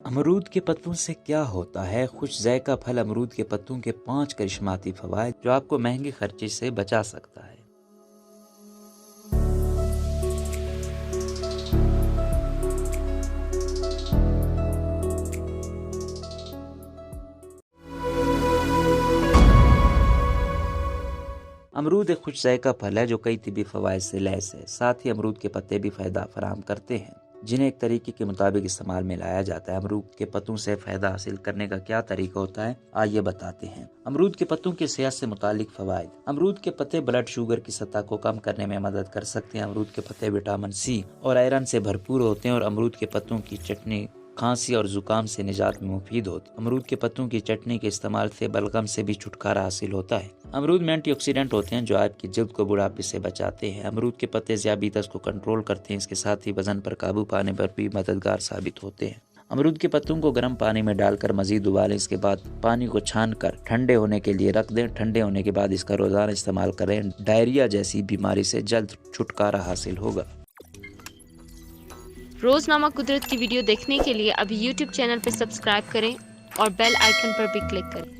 अमरूद के पत्तों से क्या होता है? खुश ज़ायका फल अमरूद के पत्तों के 5 करिश्माती फ़वाइद जो आपको महंगे खर्चे से बचा सकता है। अमरूद एक खुश ज़ायका फल है जो कई तिबी फ़वाइद से लैस है। साथ ही अमरूद के पत्ते भी फ़ायदा फराहम करते हैं, जिन्हें एक तरीके के मुताबिक इस्तेमाल में लाया जाता है। अमरूद के पत्तों से फ़ायदा हासिल करने का क्या तरीका होता है, आइए बताते हैं। अमरूद के पत्तों की सेहत से मुतालिक फ़वाइद। अमरूद के पत्ते ब्लड शुगर की सतह को कम करने में मदद कर सकते हैं। अमरूद के पत्ते विटामिन सी और आयरन से भरपूर होते हैं और अमरूद के पत्तों की चटनी खांसी और जुकाम से निजात में मुफीद होती है। अमरूद के पत्तों की चटनी के इस्तेमाल से बलगम से भी छुटकारा हासिल होता है। अमरूद में एंटीऑक्सीडेंट होते हैं जो आपकी जल्द को बुढ़ापे से बचाते हैं। अमरूद के पत्ते ज़ियाबीतस को कंट्रोल करते हैं। इसके साथ ही वजन पर काबू पाने पर भी मददगार साबित होते हैं। अमरूद के पत्तों को गर्म पानी में डालकर मजीद उबालें। इसके बाद पानी को छान कर ठंडे होने के लिए रख दें। ठंडे होने के बाद इसका रोजाना इस्तेमाल करें। डायरिया जैसी बीमारी से जल्द छुटकारा हासिल होगा। रोजनामा कुदरत की वीडियो देखने के लिए अभी YouTube चैनल पर सब्सक्राइब करें और बेल आइकन पर भी क्लिक करें।